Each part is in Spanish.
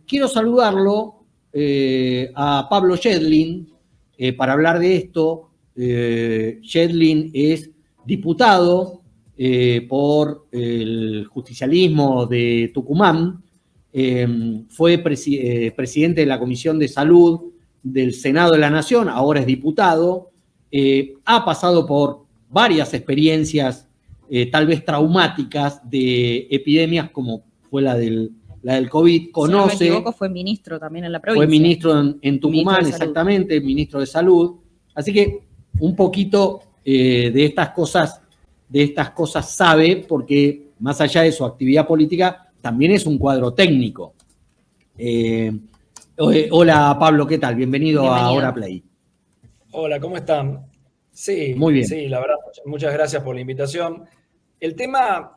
Quiero saludarlo a Pablo Yedlin para hablar de esto. Yedlin es diputado por el justicialismo de Tucumán, fue presidente de la Comisión de Salud del Senado de la Nación, ahora es diputado, ha pasado por varias experiencias tal vez traumáticas de epidemias como fue la del COVID, conoce. Si no me equivoco, fue ministro también en la provincia. Fue ministro en Tucumán, exactamente, ministro de Salud. Así que un poquito de estas cosas sabe, porque más allá de su actividad política, también es un cuadro técnico. Hola Pablo, ¿qué tal? Bienvenido a Hora Play. Hola, ¿cómo están? Sí, muy bien. Sí, la verdad, muchas gracias por la invitación. El tema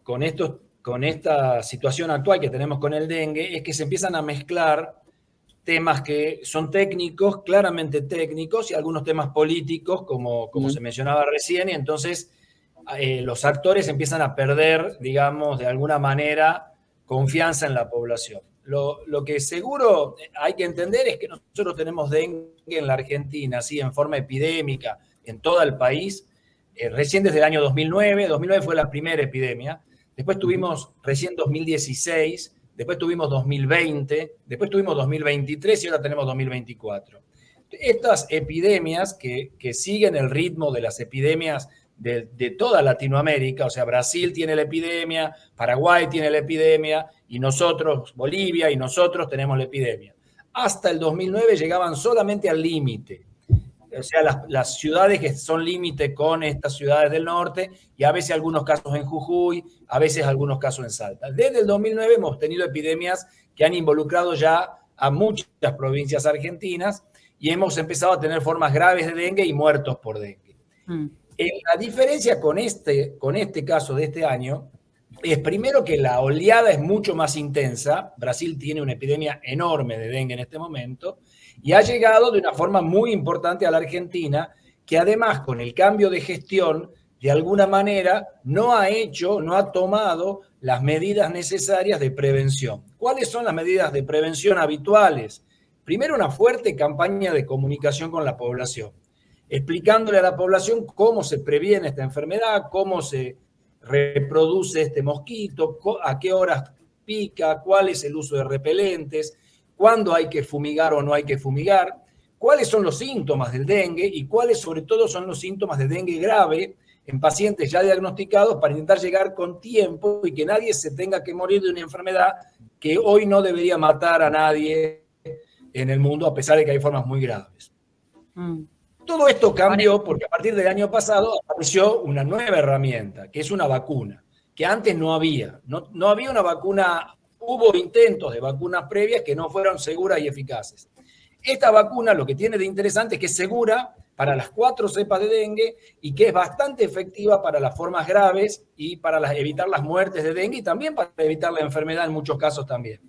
con esta situación actual que tenemos con el dengue es que se empiezan a mezclar temas que son técnicos, claramente técnicos, y algunos temas políticos, como se mencionaba recién, y entonces los actores empiezan a perder, digamos, de alguna manera, confianza en la población. Lo que seguro hay que entender es que nosotros tenemos dengue en la Argentina, ¿sí? En forma epidémica, en todo el país, recién desde el año 2009. 2009 fue la primera epidemia. Después tuvimos recién 2016, después tuvimos 2020, después tuvimos 2023 y ahora tenemos 2024. Estas epidemias que siguen el ritmo de las epidemias de toda Latinoamérica, o sea, Brasil tiene la epidemia, Paraguay tiene la epidemia, y nosotros, Bolivia, y nosotros tenemos la epidemia. Hasta el 2009 llegaban solamente al límite. O sea, las ciudades que son límite con estas ciudades del norte, y a veces algunos casos en Jujuy, a veces algunos casos en Salta. Desde el 2009 hemos tenido epidemias que han involucrado ya a muchas provincias argentinas y hemos empezado a tener formas graves de dengue y muertos por dengue. La diferencia con este caso de este año es primero que la oleada es mucho más intensa. Brasil tiene una epidemia enorme de dengue en este momento y ha llegado de una forma muy importante a la Argentina, que además con el cambio de gestión, de alguna manera, no ha tomado las medidas necesarias de prevención. ¿Cuáles son las medidas de prevención habituales? Primero, una fuerte campaña de comunicación con la población, explicándole a la población cómo se previene esta enfermedad, cómo se reproduce este mosquito, a qué horas pica, cuál es el uso de repelentes, cuándo hay que fumigar o no hay que fumigar, cuáles son los síntomas del dengue y cuáles sobre todo son los síntomas de dengue grave en pacientes ya diagnosticados, para intentar llegar con tiempo y que nadie se tenga que morir de una enfermedad que hoy no debería matar a nadie en el mundo, a pesar de que hay formas muy graves. Todo esto cambió porque a partir del año pasado apareció una nueva herramienta, que es una vacuna, que antes no había. No había una vacuna, hubo intentos de vacunas previas que no fueron seguras y eficaces. Esta vacuna lo que tiene de interesante es que es segura para las 4 cepas de dengue y que es bastante efectiva para las formas graves y para evitar las muertes de dengue y también para evitar la enfermedad en muchos casos también.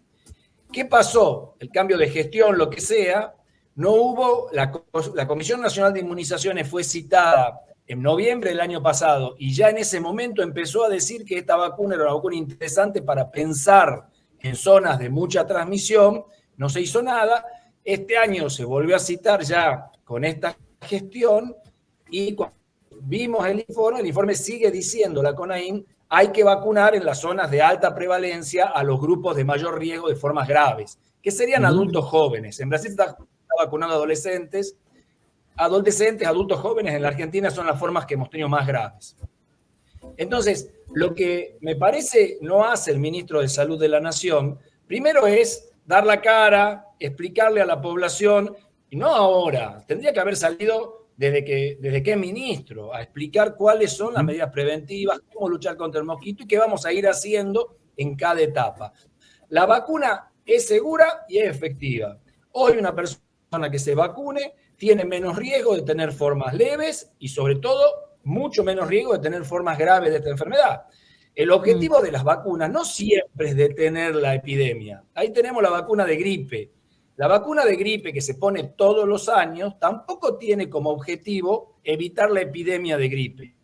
¿Qué pasó? El cambio de gestión, lo que sea, no hubo, la Comisión Nacional de Inmunizaciones fue citada en noviembre del año pasado y ya en ese momento empezó a decir que esta vacuna era una vacuna interesante para pensar en zonas de mucha transmisión. No se hizo nada. Este año se volvió a citar ya con esta gestión y cuando vimos el informe sigue diciendo la CONAIN, hay que vacunar en las zonas de alta prevalencia a los grupos de mayor riesgo de formas graves, que serían adultos jóvenes. En Brasil está vacunando adolescentes, adultos jóvenes. En la Argentina son las formas que hemos tenido más graves. Entonces, lo que me parece no hace el ministro de Salud de la Nación, primero es dar la cara, explicarle a la población, y no ahora, tendría que haber salido desde que es ministro, a explicar cuáles son las medidas preventivas, cómo luchar contra el mosquito y qué vamos a ir haciendo en cada etapa. La vacuna es segura y es efectiva. Hoy una persona que se vacune tiene menos riesgo de tener formas leves y sobre todo mucho menos riesgo de tener formas graves de esta enfermedad. El objetivo de las vacunas no siempre es detener la epidemia. Ahí tenemos la vacuna de gripe. La vacuna de gripe que se pone todos los años tampoco tiene como objetivo evitar la epidemia de gripe.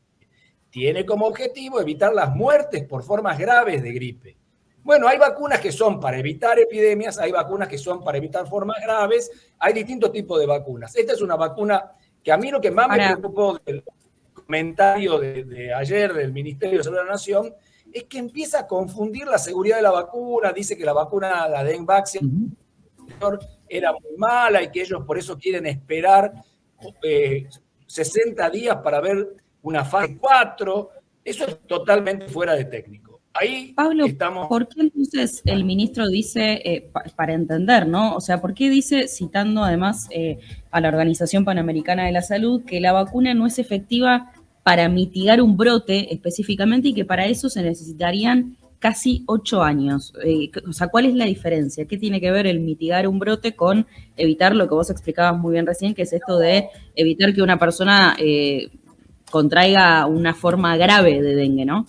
Tiene como objetivo evitar las muertes por formas graves de gripe. Bueno, hay vacunas que son para evitar epidemias, hay vacunas que son para evitar formas graves, hay distintos tipos de vacunas. Esta es una vacuna que a mí lo que más me preocupó del comentario de ayer del Ministerio de Salud de la Nación es que empieza a confundir la seguridad de la vacuna, dice que la vacuna, la de Envaxia, era muy mala y que ellos por eso quieren esperar 60 días para ver una fase 4. Eso es totalmente fuera de técnico. Ahí Pablo, estamos. ¿por qué entonces el ministro dice, para entender, ¿no? O sea, ¿por qué dice, citando además a la Organización Panamericana de la Salud, que la vacuna no es efectiva para mitigar un brote específicamente y que para eso se necesitarían casi 8 años? O sea, ¿cuál es la diferencia? ¿Qué tiene que ver el mitigar un brote con evitar lo que vos explicabas muy bien recién, que es esto de evitar que una persona contraiga una forma grave de dengue, ¿no?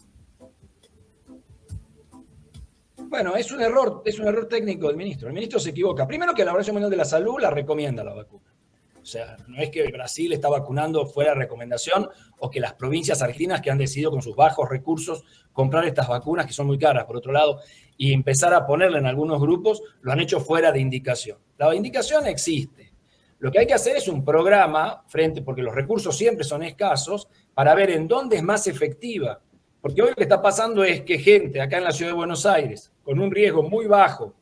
Bueno, es un error técnico del ministro. El ministro se equivoca. Primero que la Organización Mundial de la Salud la recomienda la vacuna. O sea, no es que Brasil está vacunando fuera de recomendación o que las provincias argentinas que han decidido con sus bajos recursos comprar estas vacunas que son muy caras, por otro lado, y empezar a ponerla en algunos grupos, lo han hecho fuera de indicación. La indicación existe. Lo que hay que hacer es un programa, porque los recursos siempre son escasos, para ver en dónde es más efectiva. Porque hoy lo que está pasando es que gente acá en la ciudad de Buenos Aires, con un riesgo muy bajo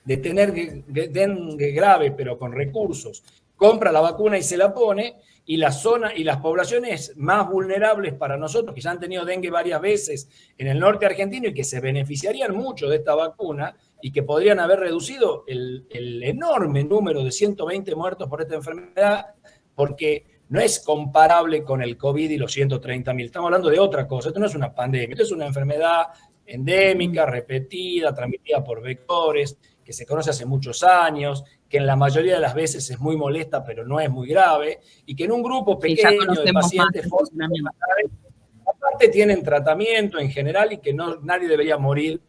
de tener dengue grave, pero con recursos, compra la vacuna y se la pone, y la zona y las poblaciones más vulnerables para nosotros, que ya han tenido dengue varias veces en el norte argentino y que se beneficiarían mucho de esta vacuna y que podrían haber reducido el enorme número de 120 muertos por esta enfermedad, porque no es comparable con el COVID y los 130.000. Estamos hablando de otra cosa. Esto no es una pandemia, esto es una enfermedad endémica, repetida, transmitida por vectores, que se conoce hace muchos años, que en la mayoría de las veces es muy molesta, pero no es muy grave, y que en un grupo pequeño de pacientes aparte tienen tratamiento en general y que nadie debería morir,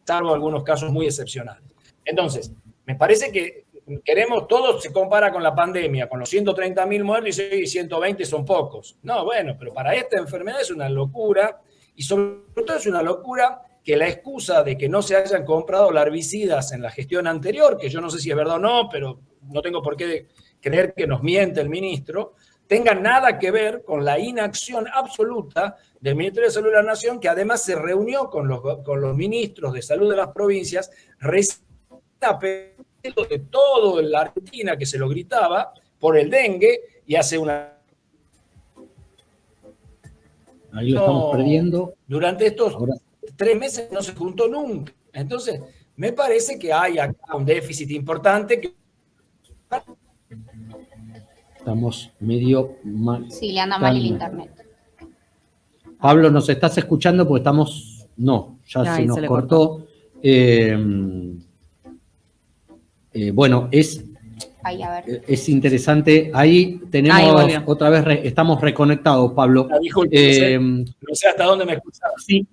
salvo algunos casos muy excepcionales. Entonces, me parece que todo se compara con la pandemia, con los 130.000 muertos y 120 son pocos. No, bueno, pero para esta enfermedad es una locura, y sobre todo es una locura que la excusa de que no se hayan comprado larvicidas en la gestión anterior, que yo no sé si es verdad o no, pero no tengo por qué creer que nos miente el ministro, tenga nada que ver con la inacción absoluta del Ministerio de Salud de la Nación, que además se reunió con los ministros de salud de las provincias, de todo en la Argentina que se lo gritaba por el dengue, y hace ahí lo estamos perdiendo. Durante estos 3 meses no se juntó nunca. Entonces, me parece que hay acá un déficit importante que... Estamos medio mal. Sí, le anda mal el internet. Pablo, ¿nos estás escuchando? Porque estamos... No, ya se nos cortó. Bueno, es interesante. Ahí tenemos otra vez, estamos reconectados, Pablo. No sé hasta dónde me escuchabas. Sí,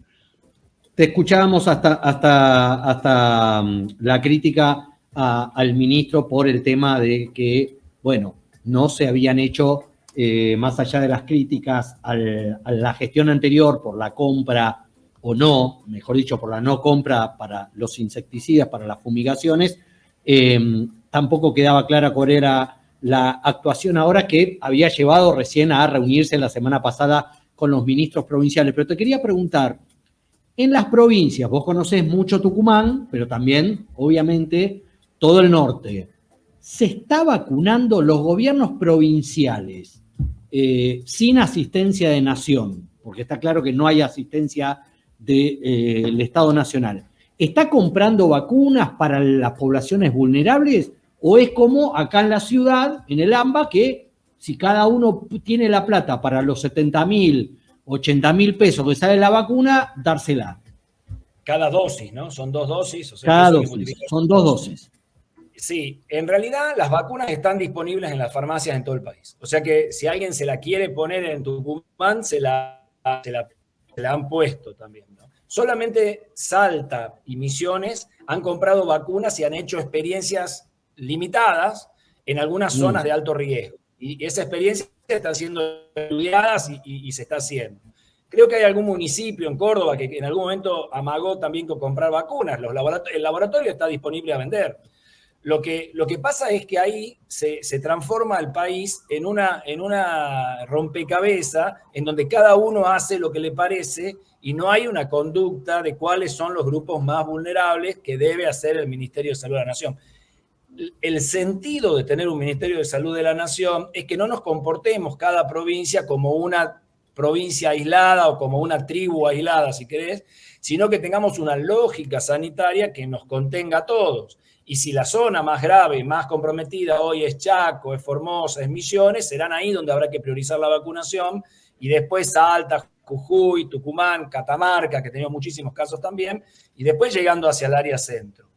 te escuchábamos hasta la crítica al ministro por el tema de que, bueno, no se habían hecho, más allá de las críticas a la gestión anterior por la compra o no, mejor dicho, por la no compra para los insecticidas, para las fumigaciones, tampoco quedaba clara cuál era la actuación ahora, que había llevado recién a reunirse la semana pasada con los ministros provinciales. Pero te quería preguntar, en las provincias, vos conocés mucho Tucumán, pero también, obviamente, todo el norte. ¿Se está vacunando los gobiernos provinciales sin asistencia de nación? Porque está claro que no hay asistencia del Estado Nacional. ¿Está comprando vacunas para las poblaciones vulnerables? ¿O es como acá en la ciudad, en el AMBA, que si cada uno tiene la plata para los 70.000, 80.000 pesos que sale la vacuna, dársela? Cada dosis, ¿no? Son 2 dosis. O sea, cada dosis, son 2 dosis. Sí, en realidad las vacunas están disponibles en las farmacias en todo el país. O sea que si alguien se la quiere poner en Tucumán, se la han puesto también, ¿no? Solamente Salta y Misiones han comprado vacunas y han hecho experiencias limitadas en algunas zonas de alto riesgo. Y esa experiencia está siendo estudiada y se está haciendo. Creo que hay algún municipio en Córdoba que en algún momento amagó también con comprar vacunas. El laboratorio está disponible a vender. Lo que pasa es que ahí se transforma el país en una rompecabezas en donde cada uno hace lo que le parece y no hay una conducta de cuáles son los grupos más vulnerables que debe hacer el Ministerio de Salud de la Nación. El sentido de tener un Ministerio de Salud de la Nación es que no nos comportemos cada provincia como una provincia aislada o como una tribu aislada, si querés, sino que tengamos una lógica sanitaria que nos contenga a todos. Y si la zona más grave y más comprometida hoy es Chaco, es Formosa, es Misiones, serán ahí donde habrá que priorizar la vacunación, y después Salta, Jujuy, Tucumán, Catamarca, que tenemos muchísimos casos también, y después llegando hacia el área centro.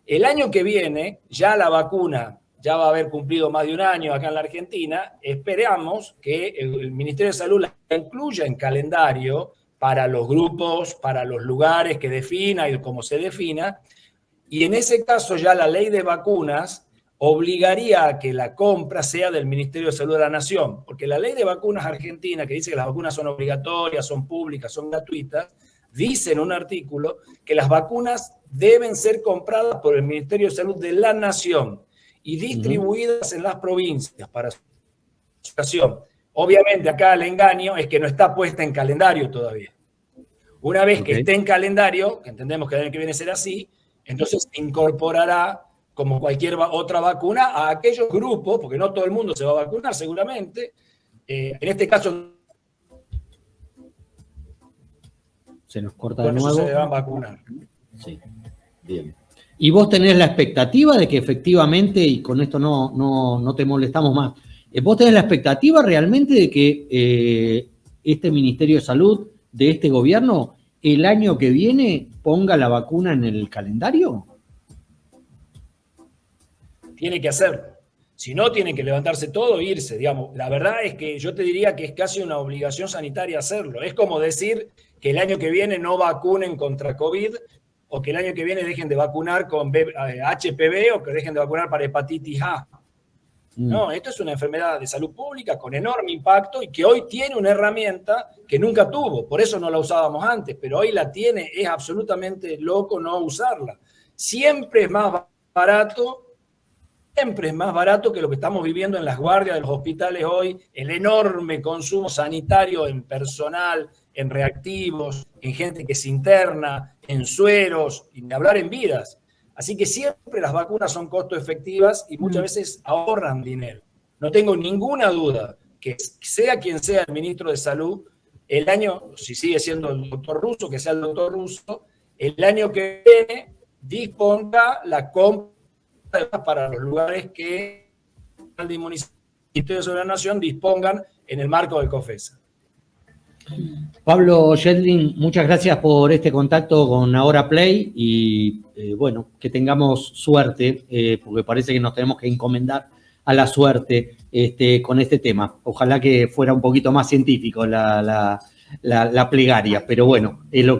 El año que viene, ya la vacuna ya va a haber cumplido más de un año acá en la Argentina, esperamos que el Ministerio de Salud la incluya en calendario para los grupos, para los lugares que defina y cómo se defina, y en ese caso ya la ley de vacunas obligaría a que la compra sea del Ministerio de Salud de la Nación, porque la ley de vacunas argentina, que dice que las vacunas son obligatorias, son públicas, son gratuitas, dice en un artículo que las vacunas deben ser compradas por el Ministerio de Salud de la Nación y distribuidas en las provincias para su aplicación. Obviamente acá el engaño es que no está puesta en calendario todavía. Una vez que esté en calendario, que entendemos que el año que viene será así, entonces se incorporará como cualquier otra vacuna a aquellos grupos, porque no todo el mundo se va a vacunar seguramente. En este caso, se nos corta de nuevo. Se van a vacunar. Sí, bien. ¿Y vos tenés la expectativa de que efectivamente, y con esto no te molestamos más, vos tenés la expectativa realmente de que este Ministerio de Salud de este gobierno el año que viene ponga la vacuna en el calendario? Tiene que hacerlo. Si no, tiene que levantarse todo e irse, digamos. La verdad es que yo te diría que es casi una obligación sanitaria hacerlo. Es como decir que el año que viene no vacunen contra COVID o que el año que viene dejen de vacunar con HPV o que dejen de vacunar para hepatitis A. No, esto es una enfermedad de salud pública con enorme impacto y que hoy tiene una herramienta que nunca tuvo. Por eso no la usábamos antes, pero hoy la tiene. Es absolutamente loco no usarla. Siempre es más barato que lo que estamos viviendo en las guardias de los hospitales hoy, el enorme consumo sanitario en personal, en reactivos, en gente que se interna, en sueros, y de hablar en vidas. Así que siempre las vacunas son costo efectivas y muchas veces ahorran dinero. No tengo ninguna duda que sea quien sea el ministro de Salud, el año, si sigue siendo el doctor Russo, que sea el doctor Russo, el año que viene disponga la compra para los lugares que el Ministerio de Salud de la Nación dispongan en el marco del COFESA. Pablo Schedlin, muchas gracias por este contacto con Ahora Play y bueno, que tengamos suerte, porque parece que nos tenemos que encomendar a la suerte con este tema. Ojalá que fuera un poquito más científico la plegaria, pero bueno, es lo